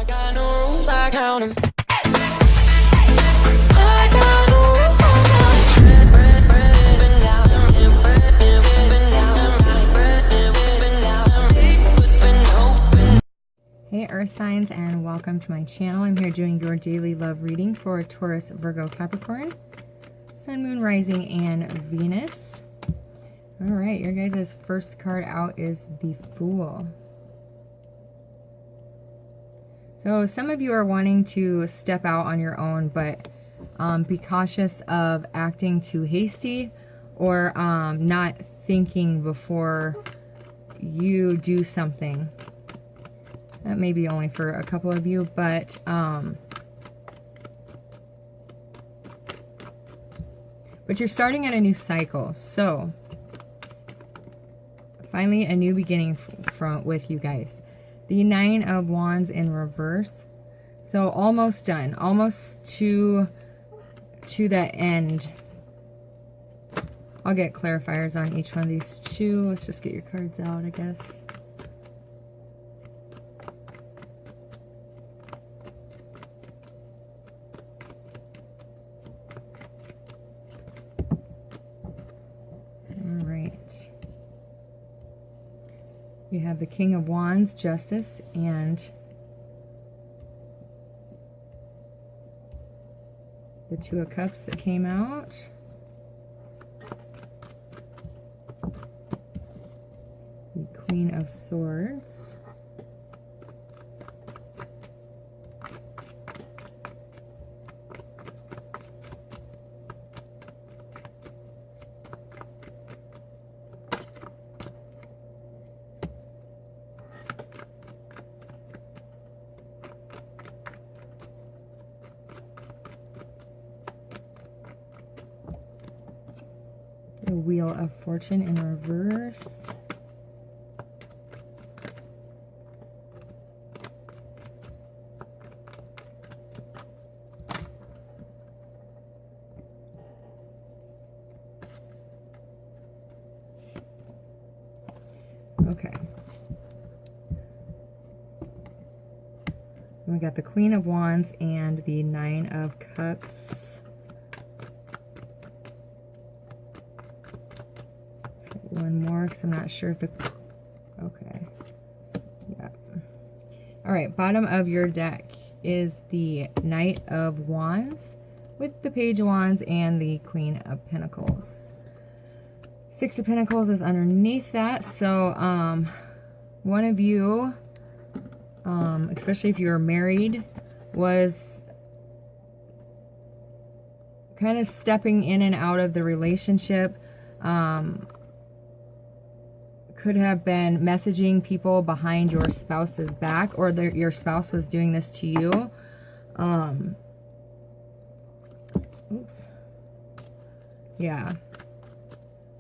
I got no rules, I count 'em. I got no rules, I count 'em. Bread, up and down, bread, up and down, bread, up and down, big, open. Hey Earth signs, and welcome to my channel. I'm here doing your daily love reading for Taurus, Virgo, Capricorn, Sun, Moon, Rising, and Venus. All right, your guys' first card out is the Fool. So some of you are wanting to step out on your own, but be cautious of acting too hasty or not thinking before you do something. That may be only for a couple of you, but you're starting at a new cycle. So finally a new beginning with you guys. The Nine of Wands in reverse. So almost done, almost to the end. I'll get clarifiers on each one of these two. Let's just get your cards out, I guess. All right. We have the King of Wands, Justice, and the Two of Cups that came out. The Queen of Swords. The Wheel of Fortune in reverse. Okay. We got the Queen of Wands and the Nine of Cups. One more because I'm not sure if the... Okay. Yeah. All right. Bottom of your deck is the Knight of Wands with the Page of Wands and the Queen of Pentacles. Six of Pentacles is underneath that. So one of you, especially if you're married, was kind of stepping in and out of the relationship. Could have been messaging people behind your spouse's back, or your spouse was doing this to you. Oops. Yeah.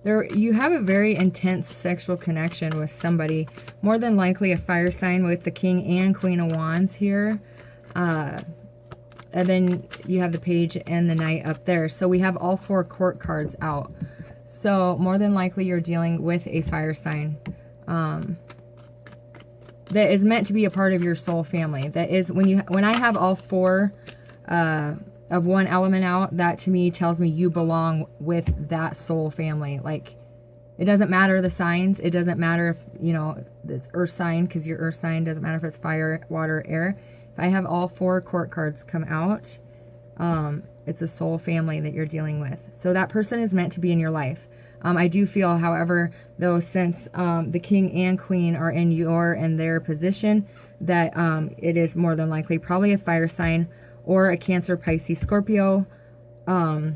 You have a very intense sexual connection with somebody, more than likely a fire sign with the King and Queen of Wands here. And then you have the Page and the Knight up there. So we have all four court cards out. So more than likely you're dealing with a fire sign that is meant to be a part of your soul family. That is, when I have all four of one element out, that to me tells me you belong with that soul family. Like, it doesn't matter the signs. It doesn't matter if, it's earth sign, because your earth sign doesn't matter if it's fire, water, air. If I have all four court cards come out, it's a soul family that you're dealing with. So that person is meant to be in your life. I do feel, however, though, since the King and Queen are in your and their position, that it is more than likely probably a fire sign or a Cancer, Pisces, Scorpio. I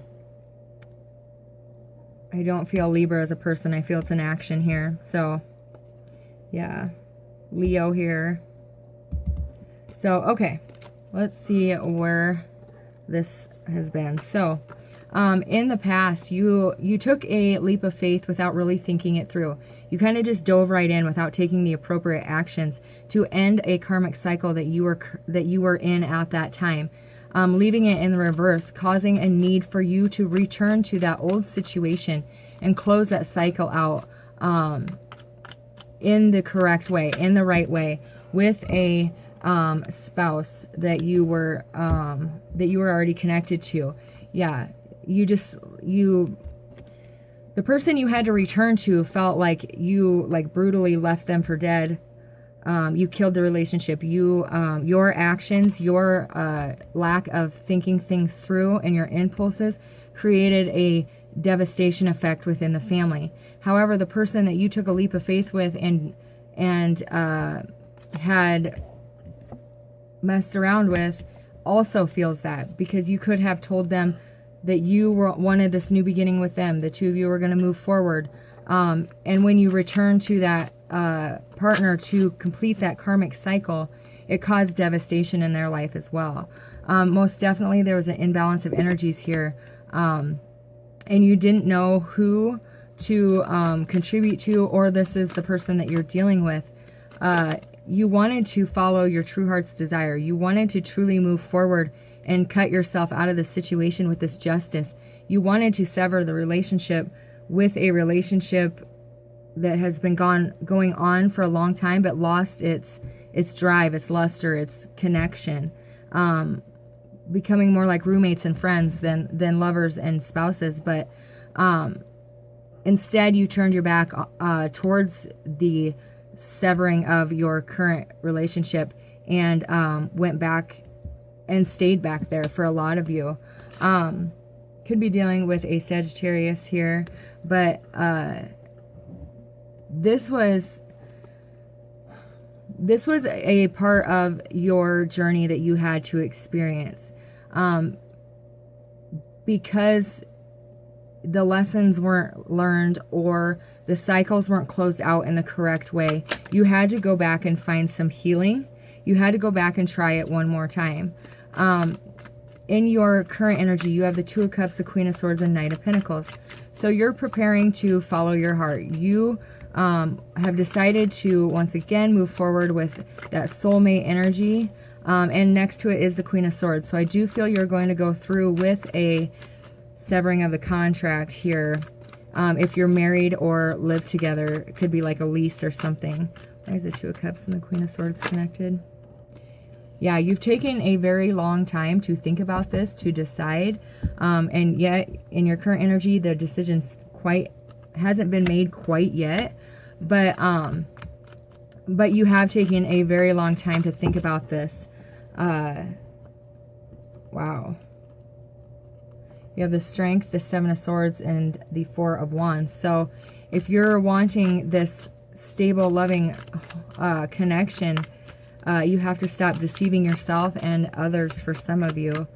don't feel Libra as a person. I feel it's an action here. So, yeah. Leo here. So, okay. Let's see where this has been. So, in the past, you took a leap of faith without really thinking it through. You kind of just dove right in without taking the appropriate actions to end a karmic cycle that you were in at that time, leaving it in the reverse, causing a need for you to return to that old situation and close that cycle out in the correct way, in the right way, with a spouse that you were already connected to. Yeah, the person you had to return to felt like you like brutally left them for dead. You killed the relationship. Your actions, your lack of thinking things through, and your impulses created a devastation effect within the family. However, the person that you took a leap of faith with and had messed around with also feels that, because you could have told them that you wanted this new beginning with them. The two of you were going to move forward. And when you return to that partner to complete that karmic cycle, it caused devastation in their life as well. Most definitely there was an imbalance of energies here. And you didn't know who to contribute to, or this is the person that you're dealing with. You wanted to follow your true heart's desire. You wanted to truly move forward and cut yourself out of the situation with this justice. You wanted to sever the relationship with a relationship that has been going on for a long time, but lost its drive, its luster, its connection, becoming more like roommates and friends than lovers and spouses. But instead, you turned your back towards the severing of your current relationship and went back and stayed back there for a lot of you. Could be dealing with a Sagittarius here, but this was a part of your journey that you had to experience, because the lessons weren't learned or the cycles weren't closed out in the correct way. You had to go back and find some healing. You had to go back and try it one more time. In your current energy, you have the Two of Cups, the Queen of Swords, and Knight of Pentacles. So you're preparing to follow your heart. You have decided to, once again, move forward with that soulmate energy. And next to it is the Queen of Swords. So I do feel you're going to go through with a severing of the contract here. If you're married or live together, it could be like a lease or something. Why is the Two of Cups and the Queen of Swords connected? Yeah, you've taken a very long time to think about this, to decide. And yet, in your current energy, the decision hasn't been made quite yet. But you have taken a very long time to think about this. Wow. You have the Strength, the Seven of Swords, and the Four of Wands. So if you're wanting this stable, loving connection, you have to stop deceiving yourself and others for some of you.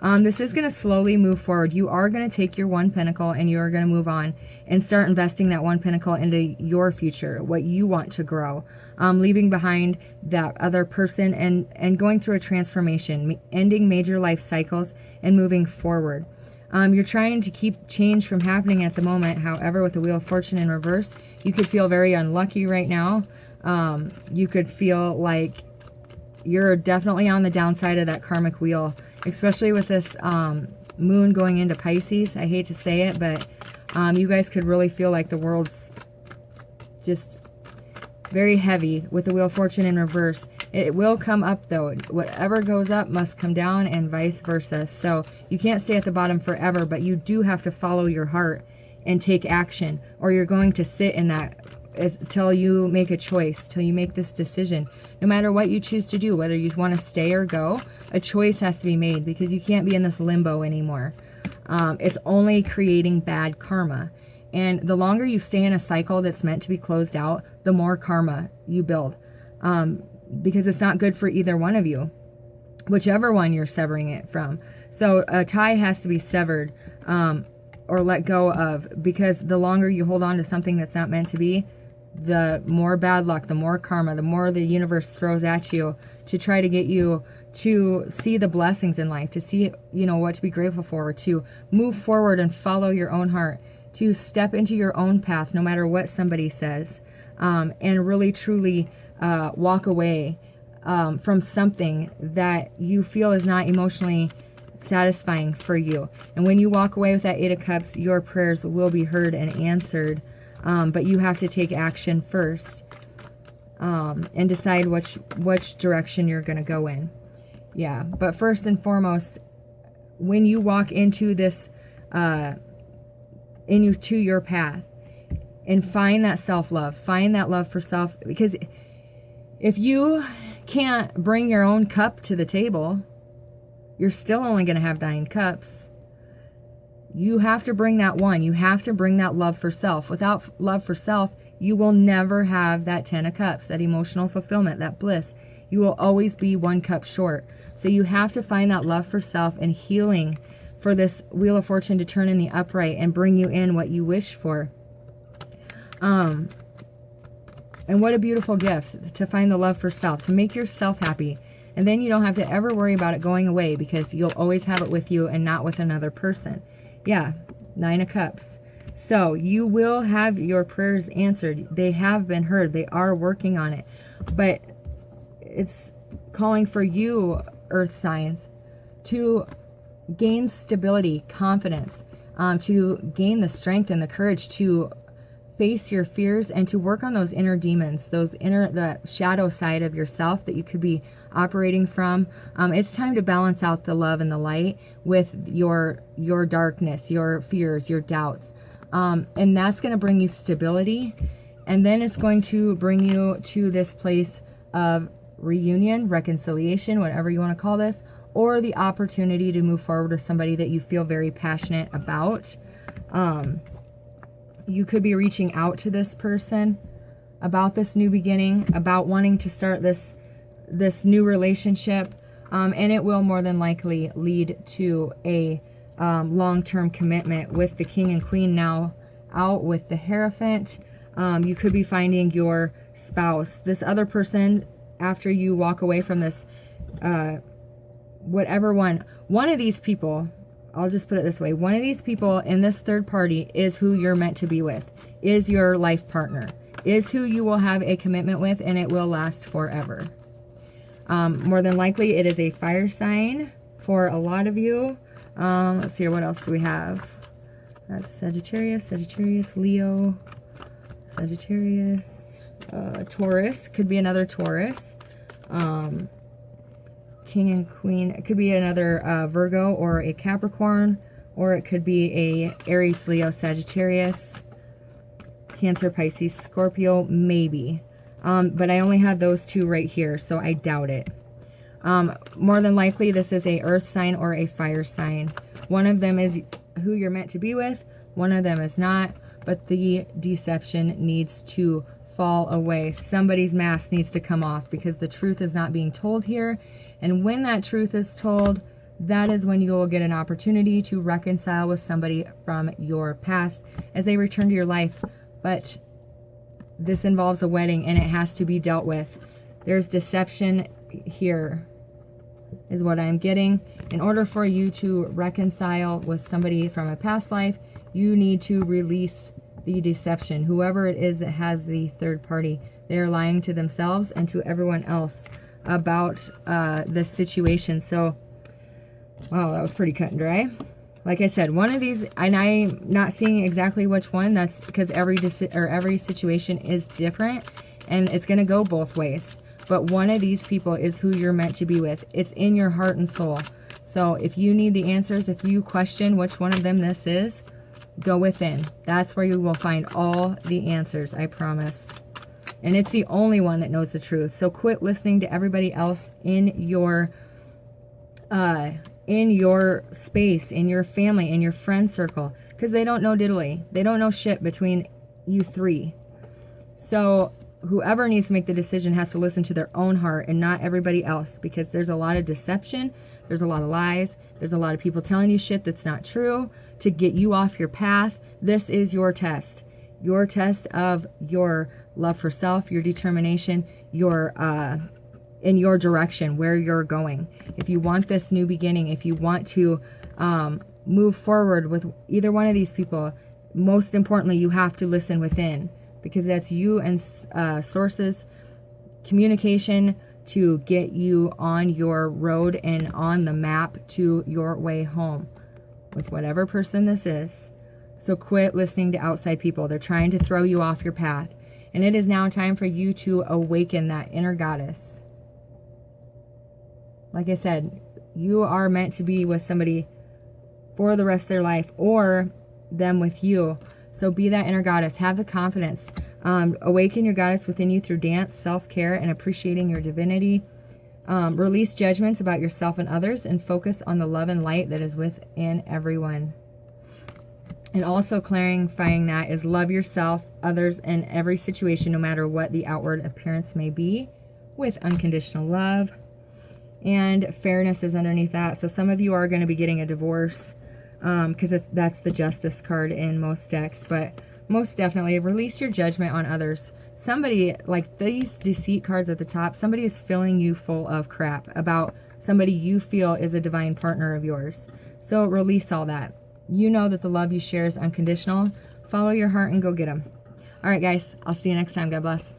This is going to slowly move forward. You are going to take your one pentacle and you are going to move on and start investing that one pentacle into your future, what you want to grow, leaving behind that other person and going through a transformation, ending major life cycles and moving forward. You're trying to keep change from happening at the moment. However, with the Wheel of Fortune in reverse, you could feel very unlucky right now. You could feel like you're definitely on the downside of that karmic wheel, especially with this moon going into Pisces. I hate to say it, but you guys could really feel like the world's just very heavy with the Wheel of Fortune in reverse. It will come up though. Whatever goes up must come down and vice versa. So you can't stay at the bottom forever, but you do have to follow your heart and take action, or you're going to sit in that till you make a choice, till you make this decision. No matter what you choose to do, whether you want to stay or go, a choice has to be made, because you can't be in this limbo anymore. It's only creating bad karma. And the longer you stay in a cycle that's meant to be closed out, the more karma you build. Because it's not good for either one of you, whichever one you're severing it from. So a tie has to be severed or let go of, because the longer you hold on to something that's not meant to be, the more bad luck, the more karma, the more the universe throws at you to try to get you to see the blessings in life, to see, what to be grateful for, to move forward and follow your own heart, to step into your own path, no matter what somebody says, and really, truly walk away from something that you feel is not emotionally satisfying for you. And when you walk away with that Eight of Cups, your prayers will be heard and answered. But you have to take action first. and decide which direction you're going to go in. Yeah, but first and foremost, when you walk into this, into your path, and find that self-love, find that love for self, because if you can't bring your own cup to the table, you're still only going to have 9 cups. You have to bring that one. You have to bring that love for self. Without love for self, you will never have that 10 of cups, that emotional fulfillment, that bliss. You will always be 1 cup short. So you have to find that love for self and healing for this Wheel of Fortune to turn in the upright and bring you in what you wish for. And what a beautiful gift to find the love for self, to make yourself happy. And then you don't have to ever worry about it going away, because you'll always have it with you and not with another person. Yeah, 9 of Cups. So you will have your prayers answered. They have been heard. They are working on it. But it's calling for you, earth signs, to gain stability, confidence, to gain the strength and the courage to face your fears and to work on those inner demons, the shadow side of yourself that you could be operating from. It's time to balance out the love and the light with your darkness, your fears, your doubts. And that's going to bring you stability. And then it's going to bring you to this place of reunion, reconciliation, whatever you want to call this, or the opportunity to move forward with somebody that you feel very passionate about. You could be reaching out to this person about this new beginning, about wanting to start this new relationship, and it will more than likely lead to a long-term commitment with the King and Queen now out with the Hierophant. You could be finding your spouse. This other person, after you walk away from this, one of these people, I'll just put it this way, one of these people in this third party is who you're meant to be with, is your life partner, is who you will have a commitment with, and it will last forever. More than likely, it is a fire sign for a lot of you. Let's see here, what else do we have? That's Sagittarius, Leo, Sagittarius, Taurus, could be another Taurus. King and Queen, it could be another Virgo or a Capricorn, or it could be a Aries, Leo, Sagittarius, Cancer, Pisces, Scorpio, maybe. But I only have those 2 right here, so I doubt it. More than likely, this is a earth sign or a fire sign. One of them is who you're meant to be with. One of them is not, but the deception needs to fall away. Somebody's mask needs to come off, because the truth is not being told here. And when that truth is told, that is when you will get an opportunity to reconcile with somebody from your past as they return to your life. But this involves a wedding, and it has to be dealt with. There's deception here, is what I'm getting. In order for you to reconcile with somebody from a past life, you need to release the deception. Whoever it is that has the third party, they are lying to themselves and to everyone else about this situation. So, wow, that was pretty cut and dry. Like I said, one of these, and I'm not seeing exactly which one. That's because every situation is different, and it's going to go both ways. But one of these people is who you're meant to be with. It's in your heart and soul. So if you need the answers, if you question which one of them this is, go within. That's where you will find all the answers, I promise. And it's the only one that knows the truth. So quit listening to everybody else in your space, in your family, in your friend circle, because they don't know diddly. They don't know shit between you 3. So whoever needs to make the decision has to listen to their own heart and not everybody else, because there's a lot of deception, there's a lot of lies, there's a lot of people telling you shit that's not true to get you off your path. This is your test of your love for self, your determination, your in your direction, where you're going. If you want this new beginning, if you want to move forward with either one of these people, most importantly, you have to listen within, because that's you and sources communication to get you on your road and on the map to your way home with whatever person this is. So quit listening to outside people. They're trying to throw you off your path. And it is now time for you to awaken that inner goddess. Like I said, you are meant to be with somebody for the rest of their life, or them with you. So be that inner goddess. Have the confidence. Awaken your goddess within you through dance, self-care, and appreciating your divinity. Release judgments about yourself and others, and focus on the love and light that is within everyone. And also clarifying that is love yourself, others, and every situation, no matter what the outward appearance may be, with unconditional love. And fairness is underneath that. So some of you are going to be getting a divorce, because that's the Justice card in most decks. But most definitely release your judgment on others. Somebody, like these deceit cards at the top, somebody is filling you full of crap about somebody you feel is a divine partner of yours. So release all that. You know that the love you share is unconditional. Follow your heart and go get them. All right, guys. I'll see you next time. God bless.